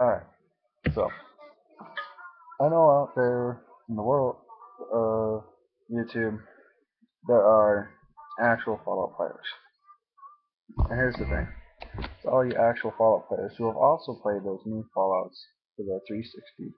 Alright, so I know out there in the world of YouTube there are actual Fallout players. And here's the thing. To all you actual Fallout players who have also played those new Fallouts for the 360,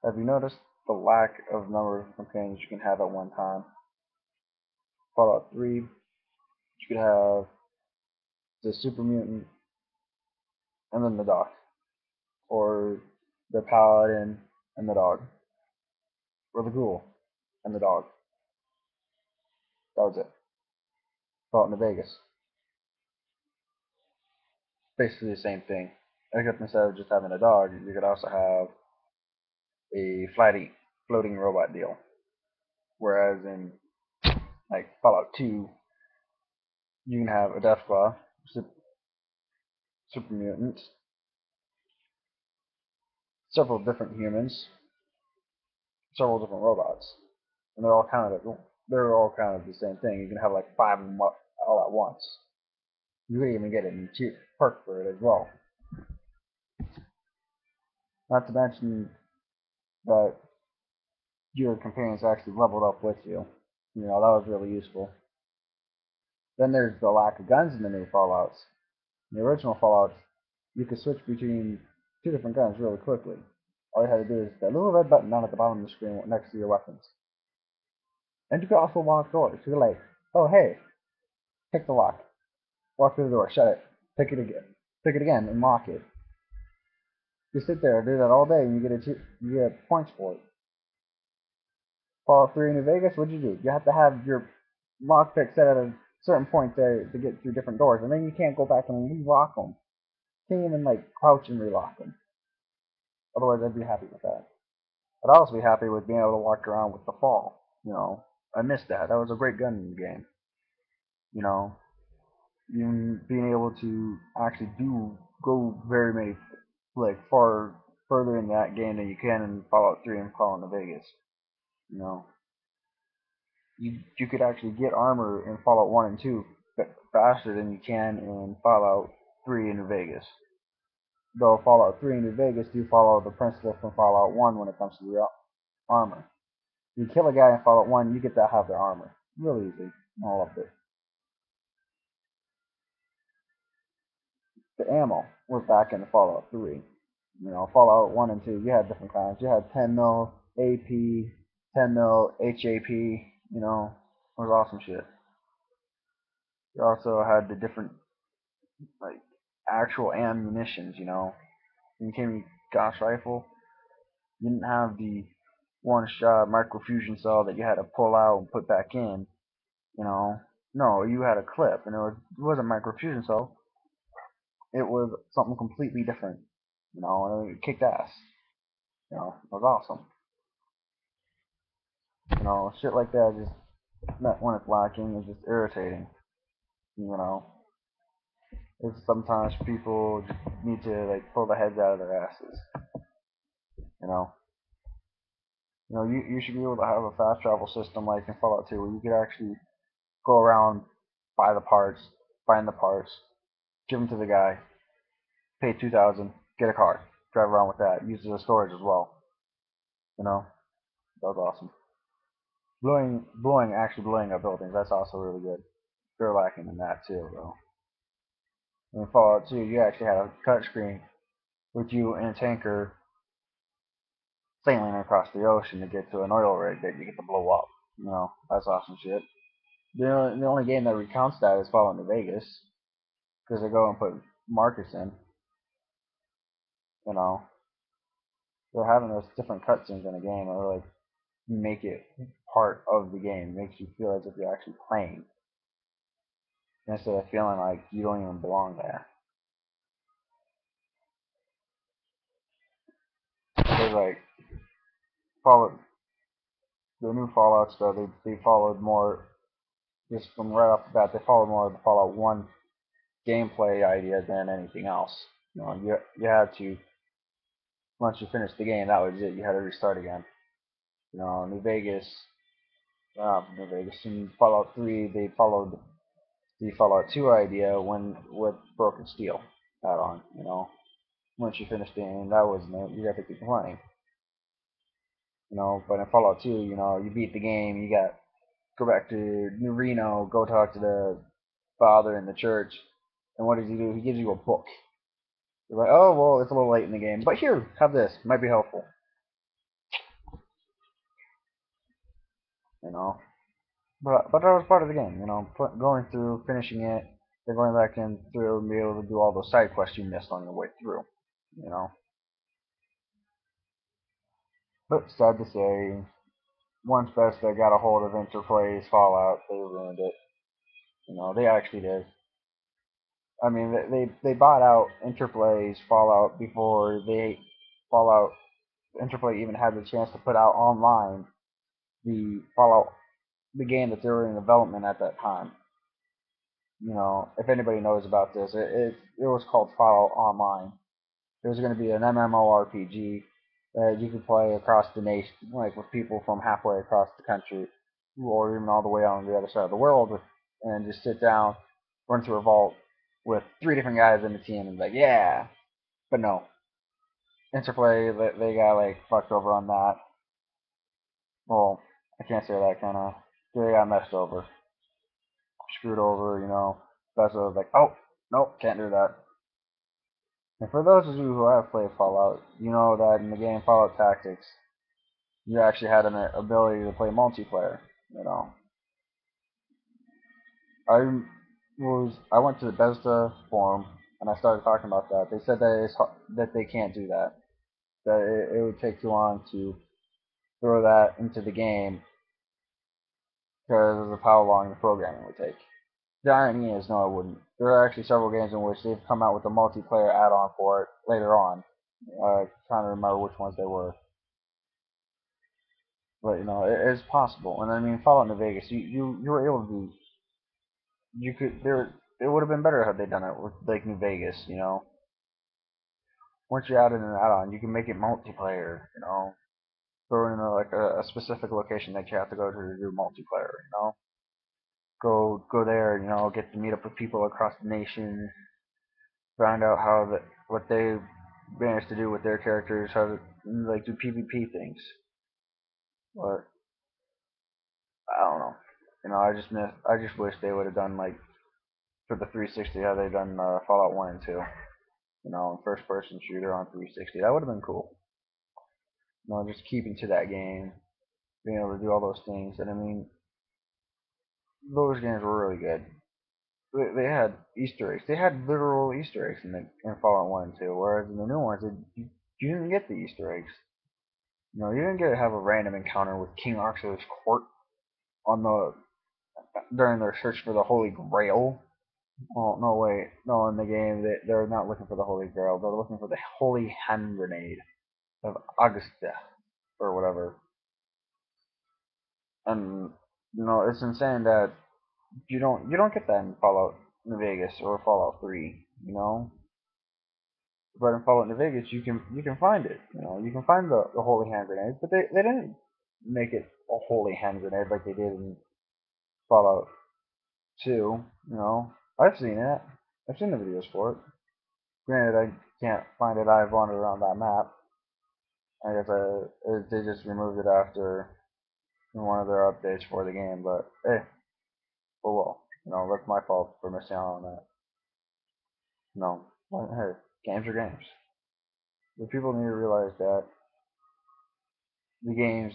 have you noticed the lack of number of companions you can have at one time? Fallout 3, you could have the super mutant and then the doc, or the paladin and the dog, or the ghoul and the dog. That was it. Fallout New Vegas, basically the same thing. Except instead of just having a dog, you could also have a floating robot deal. Whereas in like Fallout 2, you can have a Deathclaw, super mutant, several different humans, several different robots, and they're all kind of the same thing. You can have like five of them all at once. You could even get a cheap perk for it as well. Not to mention that your companions actually leveled up with you. You know, that was really useful. Then there's the lack of guns in the new Fallouts. In the original Fallouts, you could switch between two different guns really quickly. All you had to do is that little red button down at the bottom of the screen next to your weapons. And you could also lock doors. You're like, oh hey, pick the lock, walk through the door, shut it, pick it again, and lock it. You sit there and do that all day, and you get points for it. Fallout 3 in New Vegas, what'd you do? You have to have your lockpick set at a certain point to get through different doors, and then you can't go back and relock them. You can't even like crouch and relock them. Otherwise, I'd be happy with that. I'd also be happy with being able to walk around with the fall. You know, I missed that. That was a great gun in the game. You know, you being able to actually do go very many like far further in that game than you can in Fallout 3 and Fallout New Vegas. You know, you could actually get armor in Fallout 1 and 2 faster than you can in Fallout 3 and New Vegas. Though Fallout 3 and New Vegas do follow the principle from Fallout 1 when it comes to the armor. You kill a guy in Fallout 1, you get to have their armor. Really easy. I loved it. The ammo was back in Fallout 3. You know, Fallout 1 and 2, you had different kinds. You had 10 mil AP, 10 mil HAP, you know, it was awesome shit. You also had the different, like, actual ammunitions, you know. When you came to Gauss Rifle, you didn't have the one shot microfusion cell that you had to pull out and put back in, you know. No, you had a clip, and it wasn't microfusion cell. It was something completely different, you know, and it kicked ass. You know, it was awesome. You know, shit like that just when it's lacking is just irritating. You know, it's sometimes people just need to like pull their heads out of their asses. You know, you should be able to have a fast travel system like in Fallout 2 where you could actually go around, buy the parts, find the parts, give them to the guy, pay 2,000, get a car, drive around with that, use it as storage as well. You know, that was awesome. Actually blowing up buildings, that's also really good. They're lacking in that too, though. In Fallout 2, you actually had a touchscreen with you and a tanker sailing across the ocean to get to an oil rig that you get to blow up. You know, that's awesome shit. The only game that recounts that is Fallout New Vegas, because they go and put Marcus in. You know, they're having those different cutscenes in the game that like make it part of the game. It makes you feel as if you're actually playing instead of feeling like you don't even belong there. Because like Fallout, the new Fallouts though, they followed more just from right off the bat. They followed more of the Fallout One gameplay idea than anything else. You know, you had to once you finished the game, that was it. You had to restart again. You know, New Vegas, and Fallout 3, they followed the Fallout 2 idea when with Broken Steel add on. You know, Once you finish the game, that wasn't it. You got to keep playing. But in Fallout 2, you beat the game, you got go back to New Reno, go talk to the father in the church, and what does he do? He gives you a book. You're like, oh well, it's a little late in the game, but here, have this. Might be helpful. You know, but that was part of the game. Going through, finishing it, then going back in through and be able to do all those side quests you missed on your way through. You know, but sad to say, once Bethesda got a hold of Interplay's Fallout, they ruined it. They actually did. I mean, they bought out Interplay's Fallout before Fallout Interplay even had the chance to put out online the Fallout the game that they were in development at that time. If anybody knows about this, it was called Fallout Online. It was going to be an MMORPG that you could play across the nation, like with people from halfway across the country, or even all the way on the other side of the world, and just sit down, run through a vault with three different guys in the team, and be like, yeah. But no, Interplay they got like fucked over on that. Well, I can't say that kind of. They got messed over, screwed over. Bethesda was like, oh, nope, can't do that. And for those of you who have played Fallout, you know that in the game Fallout Tactics, you actually had an ability to play multiplayer. You know, I went to the Bethesda forum and I started talking about that. They said that they can't do that. That it would take too long to throw that into the game because of how long the programming would take. The irony is, no, it wouldn't. There are actually several games in which they've come out with a multiplayer add-on for it later on. Trying to remember which ones they were. But it is possible. And I mean, Fallout New Vegas, you were able to do. You could there. It would have been better had they done it with like New Vegas. Once you add in an add-on, you can make it multiplayer. Throw in a specific location that you have to go to do multiplayer. Go there. Get to meet up with people across the nation. Find out what they managed to do with their characters. How to like do PvP things. But I don't know. I just wish they would have done like for the 360 how they done Fallout 1 and 2. First person shooter on 360. That would have been cool. Just keeping to that game, being able to do all those things. And I mean, those games were really good. They had Easter eggs. They had literal Easter eggs in Fallout 1 and 2, whereas in the new ones, you didn't get the Easter eggs. You didn't get to have a random encounter with King Arthur's court on the during their search for the Holy Grail. Oh, no, wait. No, in the game, they're not looking for the Holy Grail. They're looking for the Holy Hand Grenade of Augusta, or whatever. And, it's insane that you don't get that in Fallout New Vegas or Fallout 3, But in Fallout New Vegas, you can find it. You can find the Holy Hand Grenade, but they didn't make it a Holy Hand Grenade like they did in Fallout 2. I've seen it. I've seen the videos for it. Granted, I can't find it. I've wandered around that map. I guess they just removed it after one of their updates for the game. But hey, oh well. That's my fault for missing out on that. No, well, hey, games are games. The people need to realize that the games,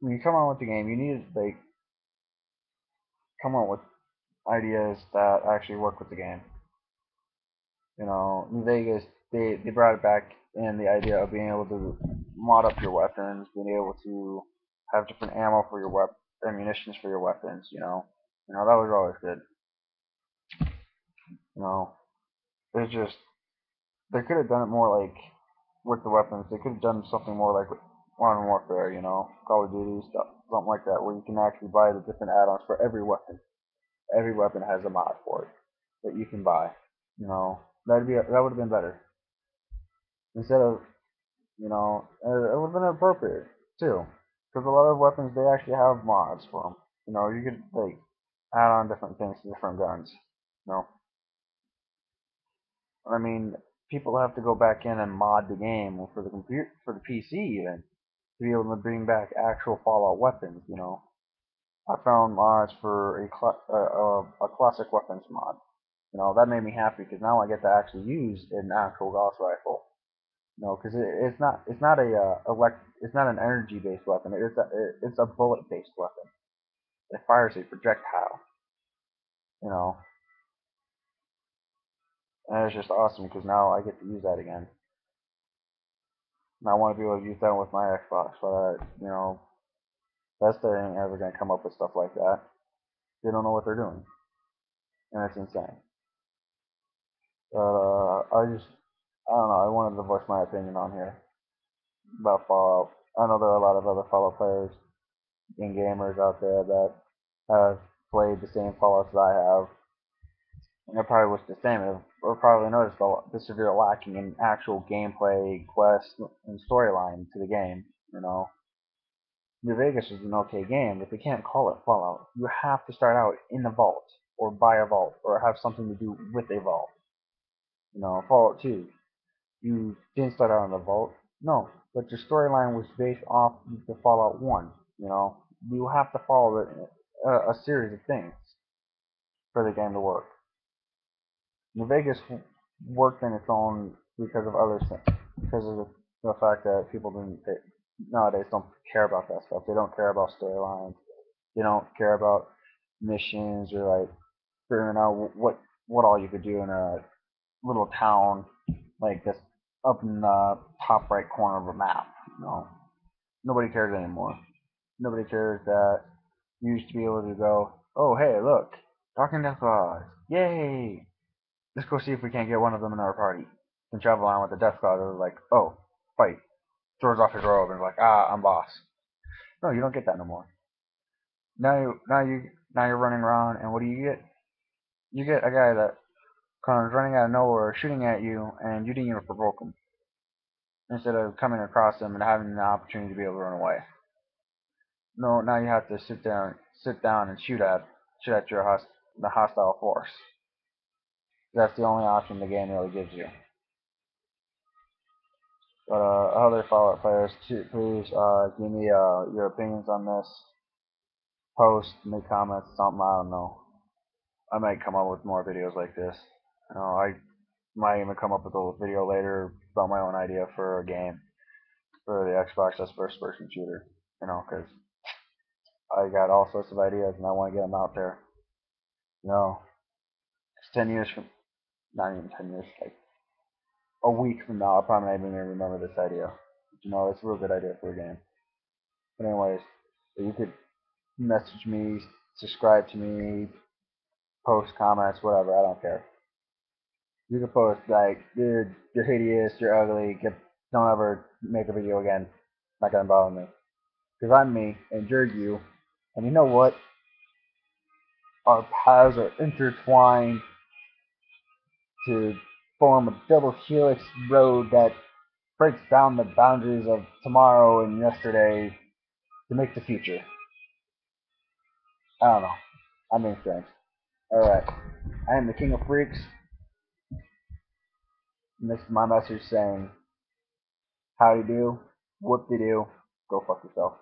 when you come on with the game, you need to like come on with ideas that actually work with the game. New Vegas, they brought it back in the idea of being able to mod up your weapons, being able to have different ammo for your ammunitions for your weapons. That was always good. You know, it's just they could have done it more like with the weapons. They could have done something more like Modern Warfare. Call of Duty stuff, something like that, where you can actually buy the different add-ons for every weapon. Every weapon has a mod for it that you can buy. That would have been better instead of it would have been appropriate too, because a lot of weapons they actually have mods for them. You could like add on different things to different guns. You know, I mean, people have to go back in and mod the game for the computer, for the PC even, to be able to bring back actual Fallout weapons. I found mods for a classic weapons mod. That made me happy because now I get to actually use an actual Gauss rifle. Because it's not it's not an energy based weapon. It's a bullet based weapon. It fires a projectile. You know, and it's just awesome because now I get to use that again. And I want to be able to use that with my Xbox, but Bethesda ain't ever gonna come up with stuff like that. They don't know what they're doing, and it's insane. But I don't know. I wanted to voice my opinion on here about Fallout. I know there are a lot of other Fallout players and gamers out there that have played the same Fallouts that I have, and they probably wish the same. Or probably noticed the severe lacking in actual gameplay, quest, and storyline to the game. New Vegas is an okay game, but they can't call it Fallout. You have to start out in a vault, or by a vault, or have something to do with a vault. Fallout 2, you didn't start out in the vault. No, but your storyline was based off the Fallout 1. You have to follow a series of things for the game to work. New Vegas worked in its own because of other things, because of the fact that people nowadays don't care about that stuff. They don't care about storylines. They don't care about missions or like figuring out what all you could do in a little town like this up in the top right corner of a map. Nobody cares anymore. Nobody cares that you used to be able to go, oh hey look, Dark and Death Claws, yay! Let's go see if we can't get one of them in our party. And travel on with the Death Claws. They're like, oh, fight. Throws off his robe and like, I'm boss. No, you don't get that no more. Now you're running around, and what do you get? You get a guy that comes running out of nowhere, shooting at you, and you didn't even provoke him. Instead of coming across him and having the opportunity to be able to run away. No, now you have to sit down and shoot at the hostile force. That's the only option the game really gives you. But other Fallout players, please give me your opinions on this. Post, make comments, something, I don't know. I might come up with more videos like this. I might even come up with a video later about my own idea for a game for the Xbox that's first person shooter. Because I got all sorts of ideas and I want to get them out there. It's 10 years from, not even 10 years, like a week from now, I'll probably not even remember this idea. But, it's a real good idea for a game. But anyways, you could message me, subscribe to me, post comments, whatever. I don't care. You can post like, dude, you're hideous, you're ugly. Don't ever make a video again. Not gonna bother me. Because I'm me and you're you. And you know what? Our paths are intertwined to form a double helix road that breaks down the boundaries of tomorrow and yesterday to make the future. I don't know. I'm being strange. Alright. I am the King of Freaks. And this is my message saying, how do you do? Whoop de do. Go fuck yourself.